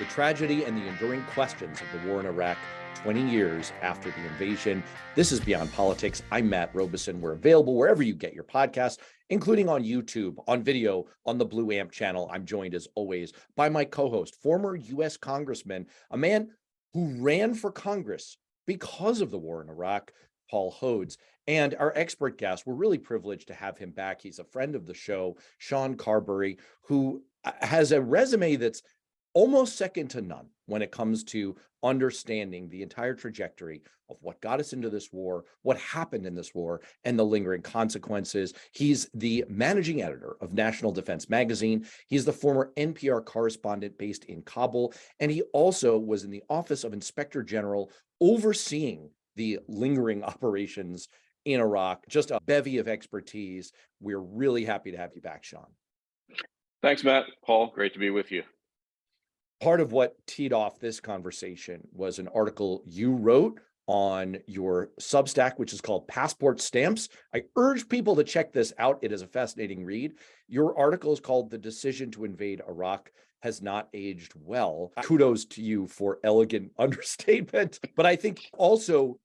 the tragedy and the enduring questions of the war in Iraq 20 years after the invasion. This is Beyond Politics. I'm Matt Robeson. We're available wherever you get your podcasts, including on YouTube, on video, on the Blue Amp channel. I'm joined, as always, by my co-host, former U.S. Congressman, a man who ran for Congress because of the war in Iraq, Paul Hodes, and our expert guest. We're really privileged to have him back. He's a friend of the show, Sean Carberry, who has a resume that's almost second to none when it comes to understanding the entire trajectory of what got us into this war, what happened in this war, and the lingering consequences. He's the managing editor of National Defense Magazine. He's the former NPR correspondent based in Kabul, and he also was in the Office of Inspector General overseeing the lingering operations in Iraq. Just a bevy of expertise. We're really happy to have you back, Sean. Thanks, Matt. Paul, great to be with you. Part of what teed off this conversation was an article you wrote on your Substack, which is called Passport Stamps. I urge people to check this out. It is a fascinating read. Your article is called "The Decision to Invade Iraq Has Not Aged Well." Kudos to you for elegant understatement. But I think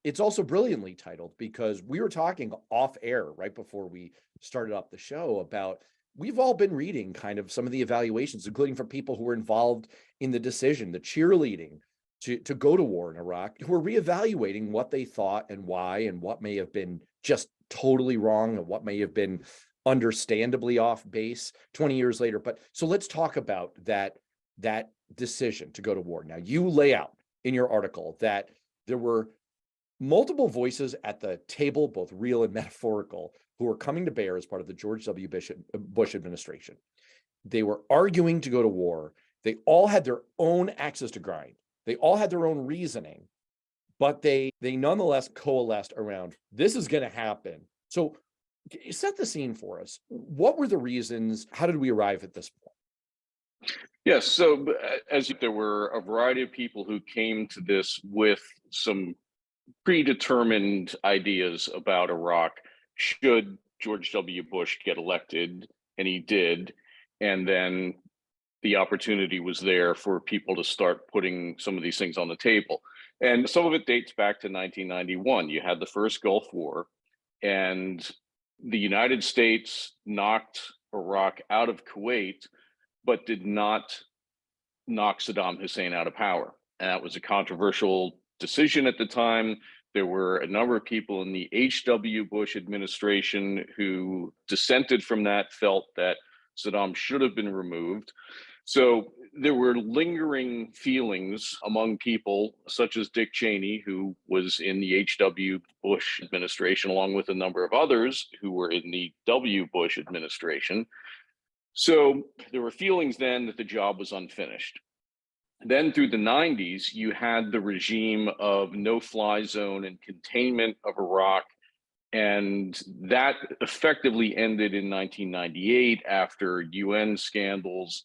it's also brilliantly titled, because we were talking off air right before we started up the show about we've all been reading kind of some of the evaluations, including from people who were involved in the decision, the cheerleading to go to war in Iraq, who were reevaluating what they thought and why, and what may have been just totally wrong and what may have been understandably off base 20 years later. But so let's talk about that decision to go to war. Now, you lay out in your article that there were multiple voices at the table, both real and metaphorical, who were coming to bear as part of the George W. Bush administration. They were arguing to go to war. They all had their own axes to grind. They all had their own reasoning, but they nonetheless coalesced around this is going to happen. So set the scene for us. What were the reasons? How did we arrive at this point? Yes, so there were a variety of people who came to this with some predetermined ideas about Iraq should George W. Bush get elected, and he did, and then the opportunity was there for people to start putting some of these things on the table. And some of it dates back to 1991. You had the first Gulf War, and the United States knocked Iraq out of Kuwait, but did not knock Saddam Hussein out of power. And that was a controversial decision at the time. There were a number of people in the H.W. Bush administration who dissented from that, felt that Saddam should have been removed. So there were lingering feelings among people such as Dick Cheney, who was in the H.W. Bush administration, along with a number of others who were in the W. Bush administration. So there were feelings then that the job was unfinished. Then through the 90s, you had the regime of no-fly zone and containment of Iraq, and that effectively ended in 1998 after UN scandals.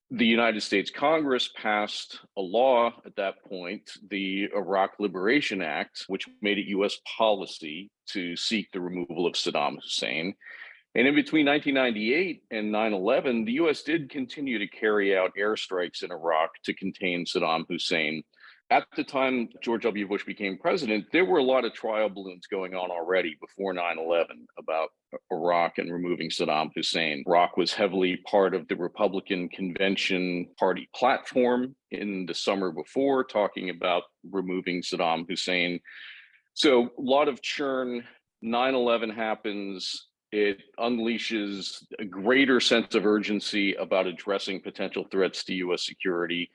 The United States Congress passed a law at that point, the Iraq Liberation Act, which made it U.S. policy to seek the removal of Saddam Hussein. And in between 1998 and 9/11, the U.S. did continue to carry out airstrikes in Iraq to contain Saddam Hussein. At the time George W. Bush became president, there were a lot of trial balloons going on already before 9/11 about Iraq and removing Saddam Hussein. Iraq was heavily part of the Republican Convention Party platform in the summer before, talking about removing Saddam Hussein. So a lot of churn. 9/11 happens. It unleashes a greater sense of urgency about addressing potential threats to U.S. security.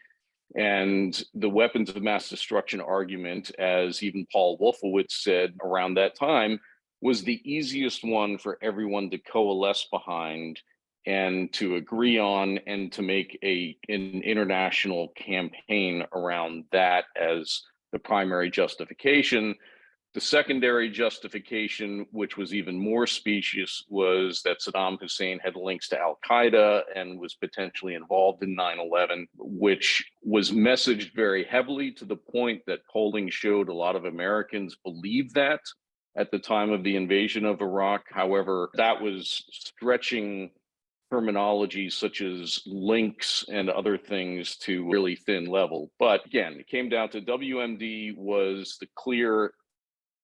And the weapons of mass destruction argument, as even Paul Wolfowitz said around that time, was the easiest one for everyone to coalesce behind and to agree on, and to make an international campaign around that as the primary justification. The secondary justification, which was even more specious, was that Saddam Hussein had links to al-Qaeda and was potentially involved in 9/11, which was messaged very heavily to the point that polling showed a lot of Americans believed that at the time of the invasion of Iraq. However, that was stretching terminology such as links and other things to really thin level. But again, it came down to WMD was the clear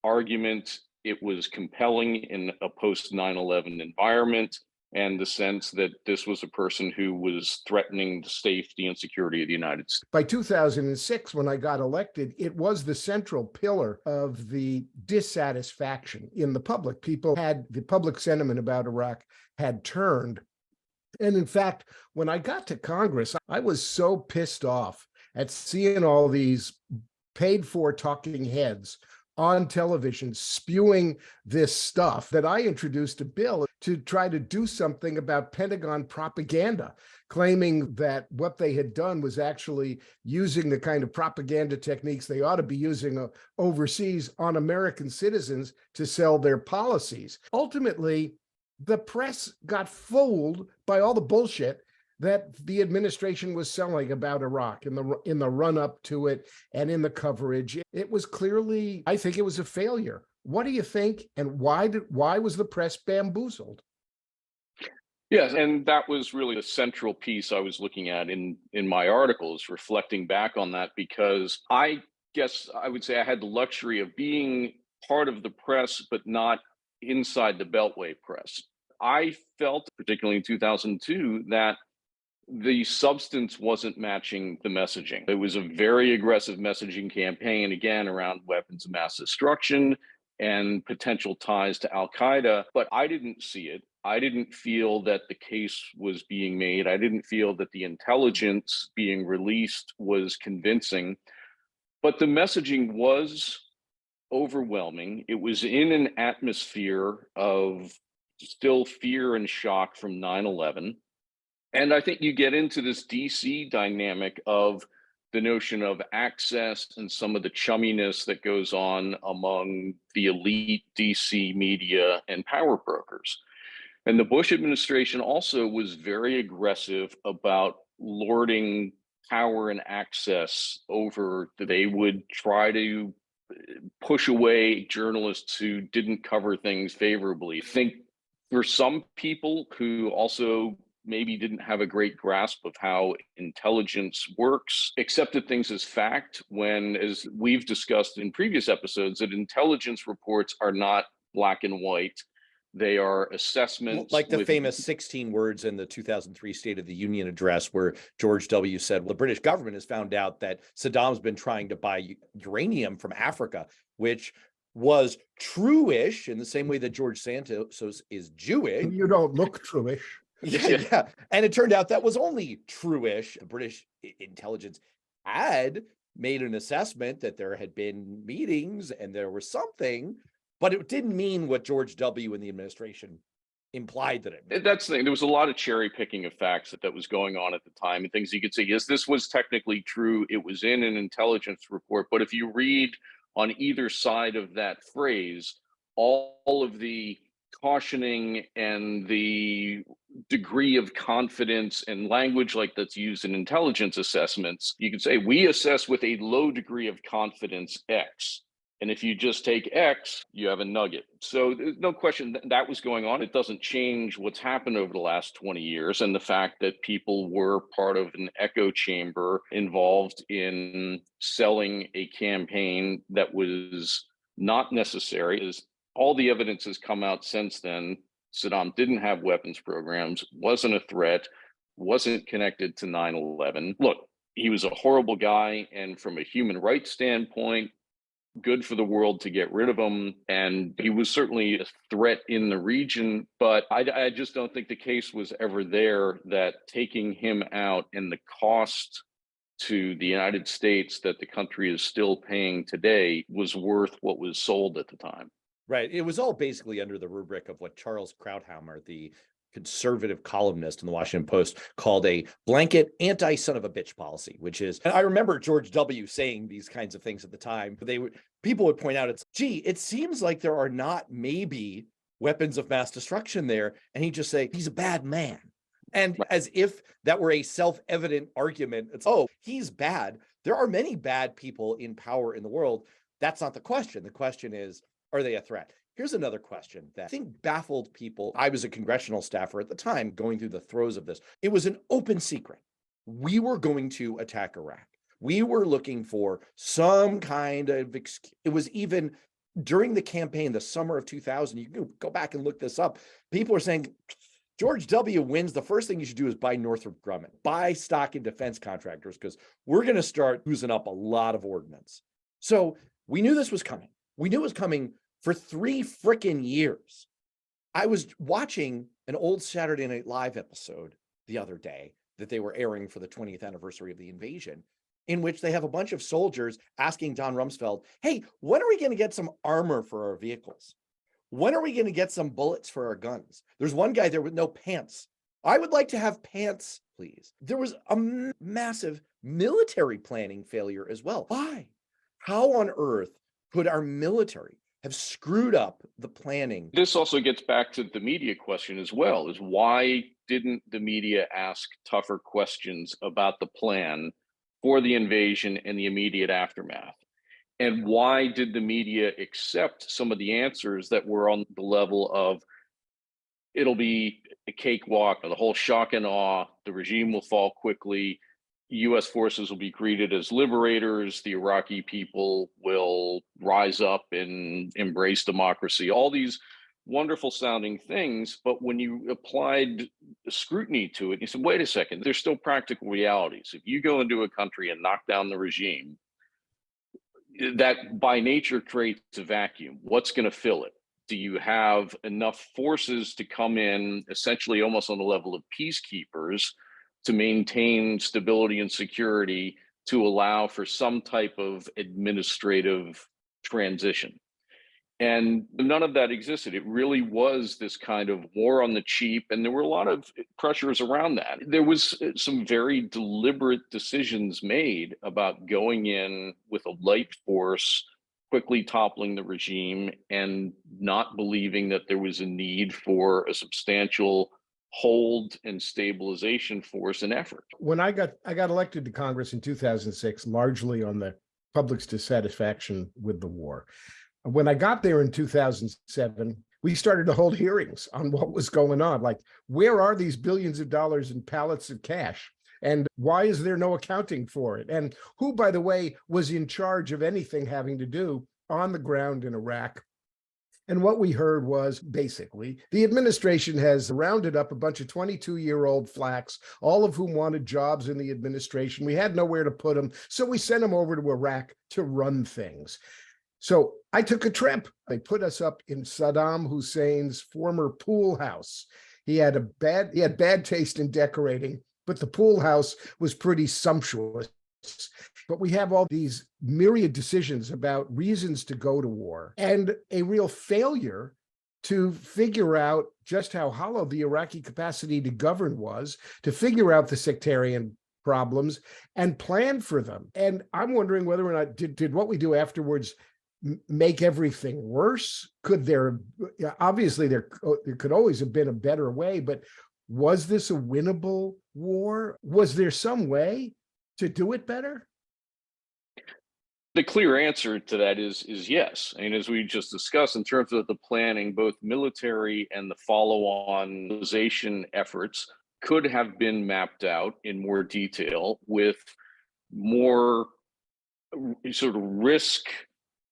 argument. It was compelling in a post 9/11 environment, and the sense that this was a person who was threatening the safety and security of the United States. By 2006, when I got elected, it was the central pillar of the dissatisfaction in the public. The public sentiment about Iraq had turned. And in fact, when I got to Congress, I was so pissed off at seeing all these paid for talking heads on television spewing this stuff that I introduced a bill to try to do something about Pentagon propaganda, claiming that what they had done was actually using the kind of propaganda techniques they ought to be using overseas on American citizens to sell their policies. Ultimately, the press got fooled by all the bullshit that the administration was selling about Iraq in the run up to it and in the coverage. It was clearly, I think it was a failure. What do you think? And why was the press bamboozled? Yes, and that was really the central piece I was looking at in my articles, reflecting back on that, because I guess I would say I had the luxury of being part of the press, but not inside the Beltway press. I felt, particularly in 2002, that the substance wasn't matching the messaging. It was a very aggressive messaging campaign, again, around weapons of mass destruction and potential ties to Al-Qaeda, but I didn't see it. I didn't feel that the case was being made. I didn't feel that the intelligence being released was convincing, but the messaging was overwhelming. It was in an atmosphere of still fear and shock from 9/11. And I think you get into this DC dynamic of the notion of access and some of the chumminess that goes on among the elite DC media and power brokers. And the Bush administration also was very aggressive about lording power and access over. They would try to push away journalists who didn't cover things favorably. I think for some people who also maybe didn't have a great grasp of how intelligence works, accepted things as fact, when, as we've discussed in previous episodes, that intelligence reports are not black and white. They are assessments. Like the famous 16 words in the 2003 State of the Union address, where George W. said, well, the British government has found out that Saddam's been trying to buy uranium from Africa, which was true-ish in the same way that George Santos is Jewish. You don't look true-ish. Yeah. And it turned out that was only true-ish. The British intelligence had made an assessment that there had been meetings and there was something, but it didn't mean what George W. and the administration implied that it meant. That's the thing. There was a lot of cherry picking of facts that was going on at the time, and things you could say, yes, this was technically true. It was in an intelligence report. But if you read on either side of that phrase, all of the cautioning and the degree of confidence and language like that's used in intelligence assessments, you could say we assess with a low degree of confidence X. And if you just take X, you have a nugget. So there's no question that was going on. It doesn't change what's happened over the last 20 years. And the fact that people were part of an echo chamber involved in selling a campaign that was not necessary. As all the evidence has come out since then, Saddam didn't have weapons programs, wasn't a threat, wasn't connected to 9/11. Look, he was a horrible guy. And from a human rights standpoint, good for the world to get rid of him. And he was certainly a threat in the region, but I just don't think the case was ever there that taking him out and the cost to the United States that the country is still paying today was worth what was sold at the time. Right. It was all basically under the rubric of what Charles Krauthammer, the conservative columnist in the Washington Post, called a blanket anti-son of a bitch policy, which is, and I remember George W. saying these kinds of things at the time. People would point out, it seems like there are not maybe weapons of mass destruction there. And he'd just say, he's a bad man. And Right. As if that were a self-evident argument, it's, he's bad. There are many bad people in power in the world. That's not the question. The question is, are they a threat? Here's another question that I think baffled people. I was a congressional staffer at the time going through the throes of this. It was an open secret. We were going to attack Iraq. We were looking for some kind of excuse. It was even during the campaign, the summer of 2000, you can go back and look this up. People are saying, George W. wins. The first thing you should do is buy Northrop Grumman, buy stock in defense contractors, because we're going to start using up a lot of ordnance. So we knew this was coming. We knew it was coming for 3 freaking years. I was watching an old Saturday Night Live episode the other day that they were airing for the 20th anniversary of the invasion, in which they have a bunch of soldiers asking Don Rumsfeld, hey, when are we going to get some armor for our vehicles? When are we going to get some bullets for our guns? There's one guy there with no pants. I would like to have pants, please. There was a massive military planning failure as well. Why? How on earth could our military have screwed up the planning? This also gets back to the media question as well, is why didn't the media ask tougher questions about the plan for the invasion and the immediate aftermath? And why did the media accept some of the answers that were on the level of, it'll be a cakewalk, the whole shock and awe, the regime will fall quickly, US forces will be greeted as liberators, the Iraqi people will rise up and embrace democracy, all these wonderful sounding things. But when you applied scrutiny to it, you said, wait a second, there's still practical realities. If you go into a country and knock down the regime, that by nature creates a vacuum. What's going to fill it? Do you have enough forces to come in essentially almost on the level of peacekeepers to maintain stability and security to allow for some type of administrative transition? And none of that existed. It really was this kind of war on the cheap, and there were a lot of pressures around that. There was some very deliberate decisions made about going in with a light force, quickly toppling the regime, and not believing that there was a need for a substantial hold and stabilization force and effort. When I got elected to Congress in 2006, largely on the public's dissatisfaction with the war. When I got there in 2007, we started to hold hearings on what was going on. Like, where are these billions of dollars in pallets of cash? And why is there no accounting for it? And who, by the way, was in charge of anything having to do on the ground in Iraq? And what we heard was basically the administration has rounded up a bunch of 22-year-old flacks, all of whom wanted jobs in the administration. We had nowhere to put them, so we sent them over to Iraq to run things. So I took a trip. They put us up in Saddam Hussein's former pool house. He had bad taste in decorating, but the pool house was pretty sumptuous. But we have all these myriad decisions about reasons to go to war and a real failure to figure out just how hollow the Iraqi capacity to govern was, to figure out the sectarian problems and plan for them. And I'm wondering whether or not did what we do afterwards make everything worse? Could there, obviously there could always have been a better way, but was this a winnable war? Was there some way to do it better? The clear answer to that is yes. I mean, as we just discussed, in terms of the planning, both military and the follow-on mobilization efforts could have been mapped out in more detail with more sort of risk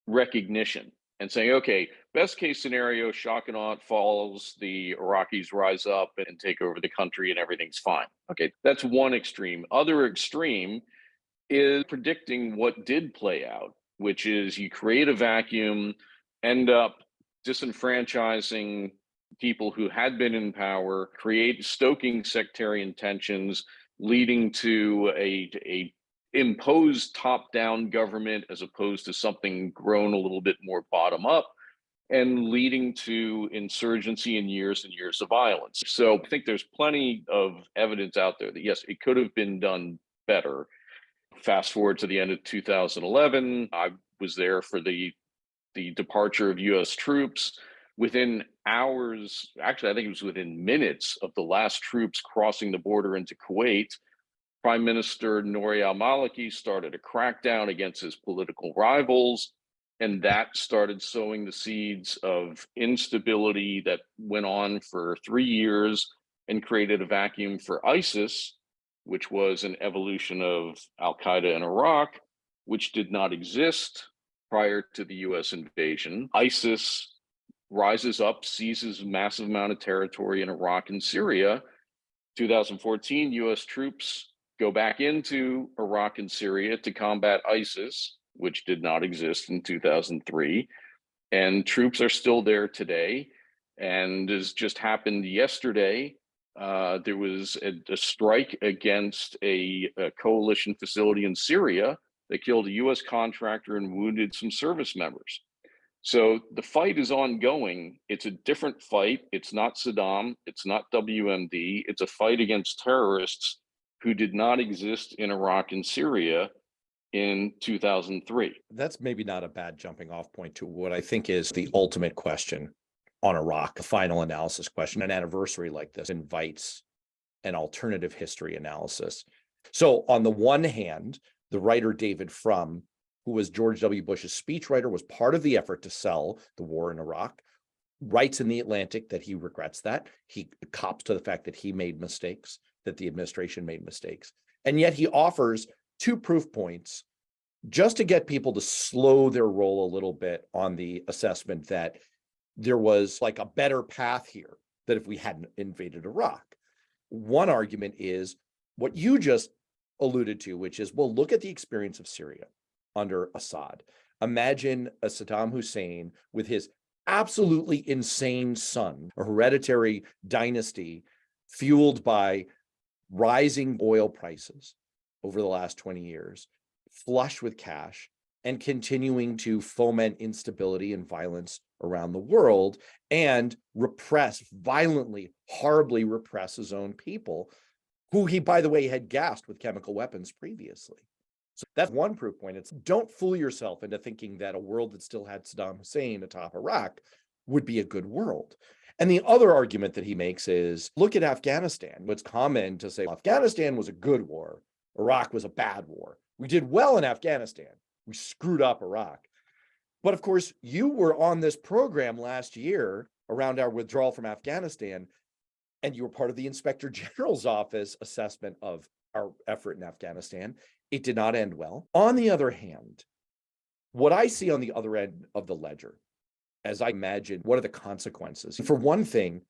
recognition and saying, okay, best case scenario, shock and awe falls, the Iraqis rise up and take over the country and everything's fine. Okay, that's one extreme. Other extreme is predicting what did play out, which is you create a vacuum, end up disenfranchising people who had been in power, stoking sectarian tensions, leading to a imposed top-down government as opposed to something grown a little bit more bottom-up, and leading to insurgency and years of violence. So I think there's plenty of evidence out there that, yes, it could have been done better. Fast forward to the end of 2011, I was there for the departure of US troops. Within hours, actually, I think it was within minutes of the last troops crossing the border into Kuwait, Prime Minister Nouri al-Maliki started a crackdown against his political rivals. And that started sowing the seeds of instability that went on for 3 years and created a vacuum for ISIS, which was an evolution of Al Qaeda in Iraq, which did not exist prior to the US invasion. ISIS rises up, seizes a massive amount of territory in Iraq and Syria. 2014, US troops go back into Iraq and Syria to combat ISIS, which did not exist in 2003. And troops are still there today. And as just happened yesterday, there was a strike against a coalition facility in Syria that killed a US contractor and wounded some service members. So the fight is ongoing. It's a different fight. It's not Saddam. It's not WMD. It's a fight against terrorists who did not exist in Iraq and Syria in 2003. That's maybe not a bad jumping off point to what I think is the ultimate question on Iraq, a final analysis question. An anniversary like this invites an alternative history analysis. So on the one hand, the writer David Frum, who was George W. Bush's speechwriter, was part of the effort to sell the war in Iraq, writes in The Atlantic that he regrets that. He cops to the fact that he made mistakes, that the administration made mistakes. And yet he offers 2 proof points just to get people to slow their roll a little bit on the assessment that there was like a better path here, that if we hadn't invaded Iraq. One argument is what you just alluded to, which is, well, look at the experience of Syria under Assad. Imagine a Saddam Hussein with his absolutely insane son, a hereditary dynasty fueled by rising oil prices over the last 20 years, flush with cash, and continuing to foment instability and violence around the world and violently, horribly repress his own people, who he, by the way, had gassed with chemical weapons previously. So that's one proof point. It's don't fool yourself into thinking that a world that still had Saddam Hussein atop Iraq would be a good world. And the other argument that he makes is, look at Afghanistan. It's common to say, well, Afghanistan was a good war. Iraq was a bad war. We did well in Afghanistan. We screwed up Iraq. But of course, you were on this program last year around our withdrawal from Afghanistan, and you were part of the Inspector General's office assessment of our effort in Afghanistan. It did not end well. On the other hand, what I see on the other end of the ledger, as I imagine, what are the consequences? For one thing,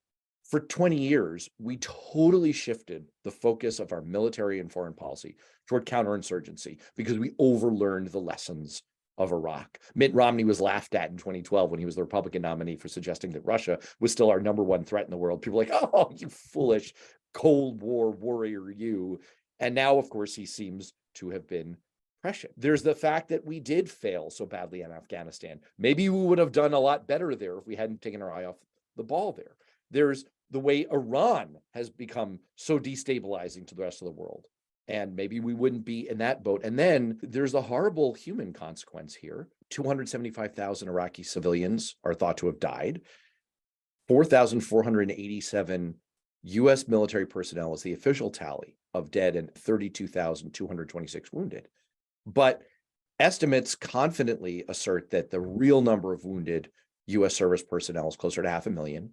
for 20 years, we totally shifted the focus of our military and foreign policy toward counterinsurgency because we overlearned the lessons of Iraq. Mitt Romney was laughed at in 2012 when he was the Republican nominee for suggesting that Russia was still our #1 threat in the world. People were like, oh, you foolish Cold War warrior, you. And now, of course, he seems to have been prescient. There's the fact that we did fail so badly in Afghanistan. Maybe we would have done a lot better there if we hadn't taken our eye off the ball there. There's the way Iran has become so destabilizing to the rest of the world. And maybe we wouldn't be in that boat. And then there's a horrible human consequence here. 275,000 Iraqi civilians are thought to have died. 4,487 US military personnel is the official tally of dead and 32,226 wounded. But estimates confidently assert that the real number of wounded US service personnel is closer to 500,000.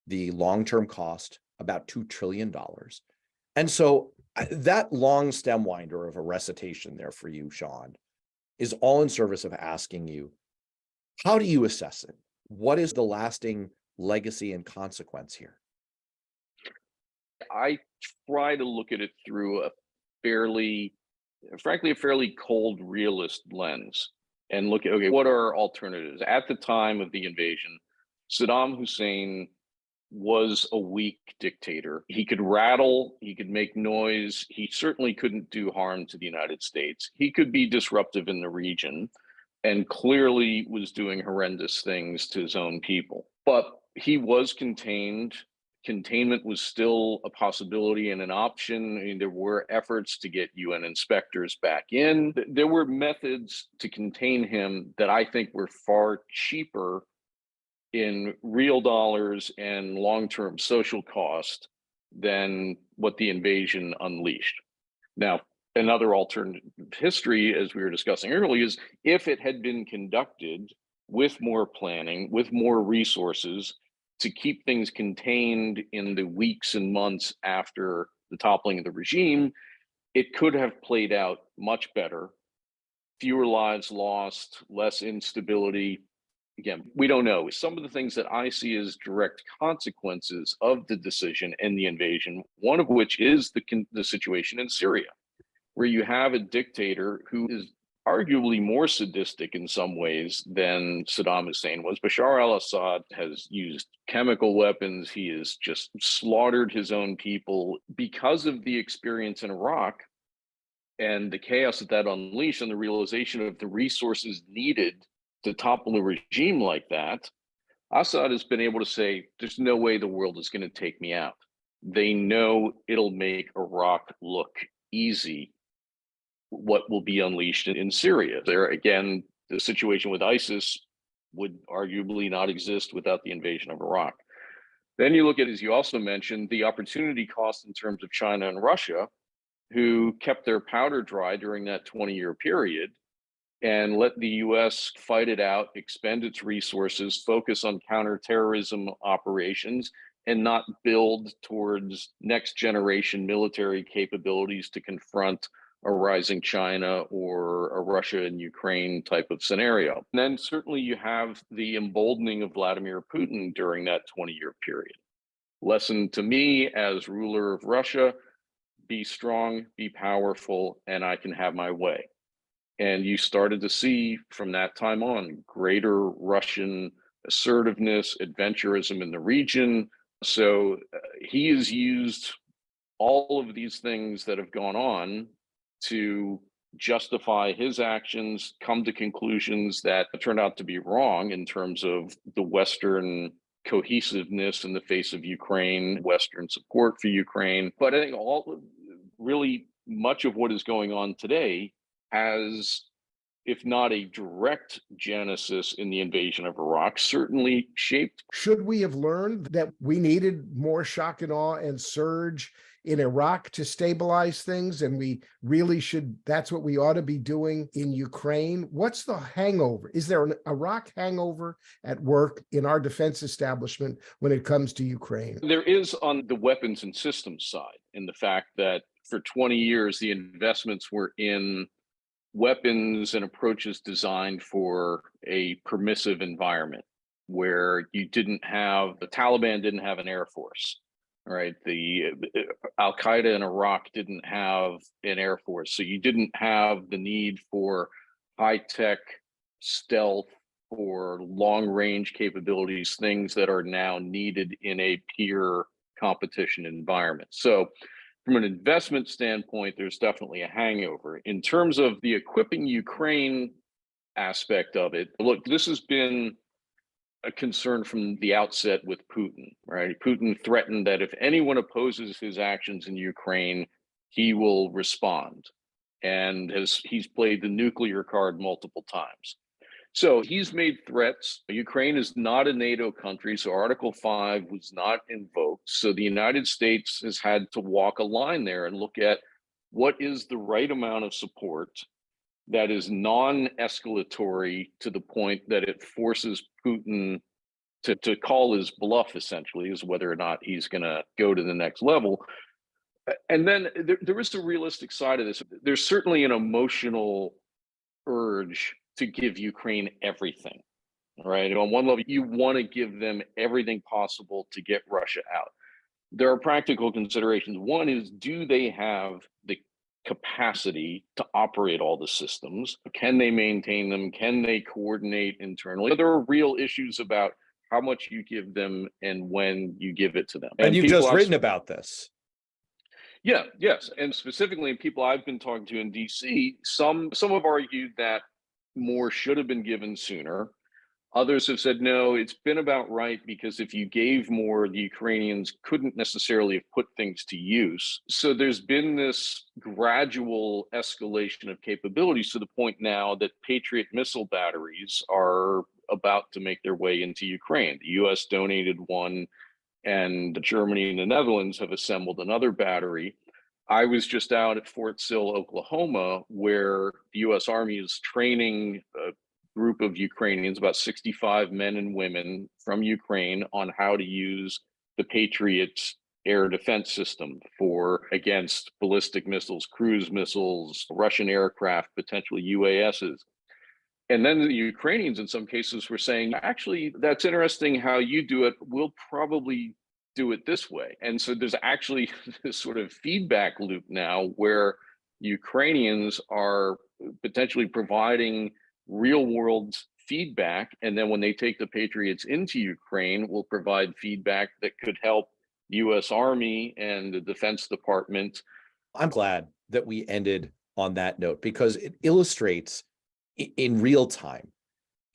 The long-term cost, about $2 trillion. And so that long stem winder of a recitation there for you, Sean, is all in service of asking you, how do you assess it? What is the lasting legacy and consequence here? I try to look at it through a frankly, a fairly cold realist lens and look at, okay, what are alternatives? At the time of the invasion, Saddam Hussein was a weak dictator. He could rattle, he could make noise. He certainly couldn't do harm to the United States. He could be disruptive in the region and clearly was doing horrendous things to his own people. But he was contained. Containment was still a possibility and an option. I mean, there were efforts to get UN inspectors back in. There were methods to contain him that I think were far cheaper in real dollars and long-term social cost than what the invasion unleashed. Now, another alternative history, as we were discussing earlier, is if it had been conducted with more planning, with more resources to keep things contained in the weeks and months after the toppling of the regime, it could have played out much better. Fewer lives lost, less instability. Again, we don't know. Some of the things that I see as direct consequences of the decision and the invasion, one of which is the situation in Syria, where you have a dictator who is arguably more sadistic in some ways than Saddam Hussein was. Bashar al-Assad has used chemical weapons. He has just slaughtered his own people because of the experience in Iraq and the chaos that unleashed, and the realization of the resources needed to topple a regime like that. Assad has been able to say, there's no way the world is going to take me out. They know it'll make Iraq look easy, what will be unleashed in Syria. There, again, the situation with ISIS would arguably not exist without the invasion of Iraq. Then you look at, as you also mentioned, the opportunity cost in terms of China and Russia, who kept their powder dry during that 20-year period and let the US fight it out, expend its resources, focus on counterterrorism operations, and not build towards next generation military capabilities to confront a rising China or a Russia and Ukraine type of scenario. And then certainly you have the emboldening of Vladimir Putin during that 20-year period. Lesson to me as ruler of Russia: be strong, be powerful, and I can have my way. And you started to see from that time on greater Russian assertiveness, adventurism in the region. So he has used all of these things that have gone on to justify his actions, come to conclusions that turned out to be wrong in terms of the Western cohesiveness in the face of Ukraine, Western support for Ukraine. But I think really much of what is going on today has, if not a direct genesis in the invasion of Iraq, certainly shaped. Should we have learned that we needed more shock and awe and surge in Iraq to stabilize things, and we really should, that's what we ought to be doing in Ukraine? What's the hangover? Is there an Iraq hangover at work in our defense establishment when it comes to Ukraine? There is on the weapons and systems side, in the fact that for 20 years, the investments were in weapons and approaches designed for a permissive environment where you didn't have, the Taliban didn't have an air force, right? The Al-Qaeda in Iraq didn't have an air force. So you didn't have the need for high-tech stealth or long-range capabilities, things that are now needed in a peer competition environment. So from an investment standpoint, there's definitely a hangover. In terms of the equipping Ukraine aspect of it, look, this has been a concern from the outset with Putin, right? Putin threatened that if anyone opposes his actions in Ukraine, he will respond. And he's played the nuclear card multiple times. So he's made threats. Ukraine is not a NATO country, so Article 5 was not invoked. So the United States has had to walk a line there and look at what is the right amount of support that is non-escalatory to the point that it forces Putin to call his bluff, essentially, is whether or not he's going to go to the next level. And then there is a realistic side of this. There's certainly an emotional urge to give Ukraine everything, right? On one level, you want to give them everything possible to get Russia out. There are practical considerations. One is, do they have the capacity to operate all the systems? Can they maintain them? Can they coordinate internally? There are real issues about how much you give them and when you give it to them. And you've just written about this. Yeah, yes. And specifically, people I've been talking to in DC, some have argued that more should have been given sooner. Others have said, no, it's been about right, because if you gave more, the Ukrainians couldn't necessarily have put things to use. So there's been this gradual escalation of capabilities to the point now that Patriot missile batteries are about to make their way into Ukraine. The US donated one, and Germany and the Netherlands have assembled another battery. I was just out at Fort Sill, Oklahoma, where the U.S. Army is training a group of Ukrainians, about 65 men and women from Ukraine, on how to use the Patriot air defense system against ballistic missiles, cruise missiles, Russian aircraft, potentially UASs. And then the Ukrainians, in some cases, were saying, actually, that's interesting how you do it. We'll probably do it this way. And so there's actually this sort of feedback loop now where Ukrainians are potentially providing real world feedback. And then when they take the Patriots into Ukraine, will provide feedback that could help the US Army and the Defense Department. I'm glad that we ended on that note because it illustrates in real time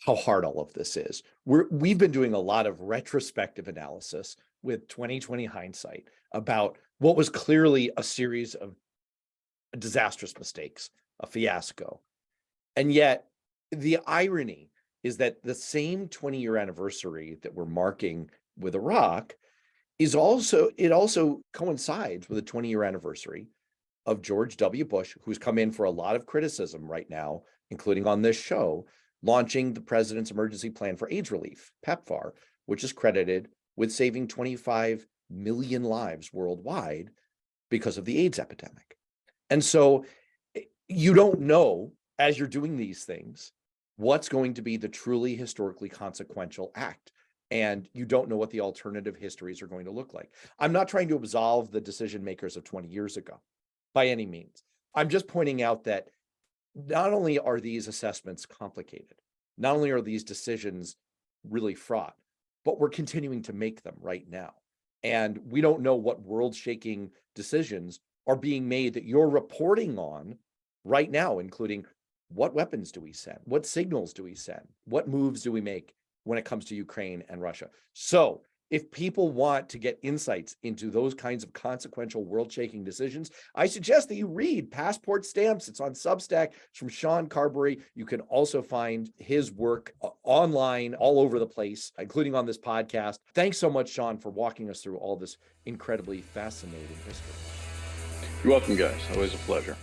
how hard all of this is. We've been doing a lot of retrospective analysis with 2020 hindsight about what was clearly a series of disastrous mistakes, a fiasco. And yet the irony is that the same 20-year anniversary that we're marking with Iraq it also coincides with a 20-year anniversary of George W. Bush, who's come in for a lot of criticism right now, including on this show, launching the President's Emergency Plan for AIDS Relief, PEPFAR, which is credited with saving 25 million lives worldwide because of the AIDS epidemic. And so you don't know, as you're doing these things, what's going to be the truly historically consequential act. And you don't know what the alternative histories are going to look like. I'm not trying to absolve the decision makers of 20 years ago by any means. I'm just pointing out that not only are these assessments complicated, not only are these decisions really fraught, but we're continuing to make them right now. And we don't know what world-shaking decisions are being made that you're reporting on right now, including what weapons do we send? What signals do we send? What moves do we make when it comes to Ukraine and Russia? So if people want to get insights into those kinds of consequential world-shaking decisions, I suggest that you read Passport Stamps. It's on Substack. It's from Sean Carberry. You can also find his work online all over the place, including on this podcast. Thanks so much, Sean, for walking us through all this incredibly fascinating history. You're welcome, guys. Always a pleasure.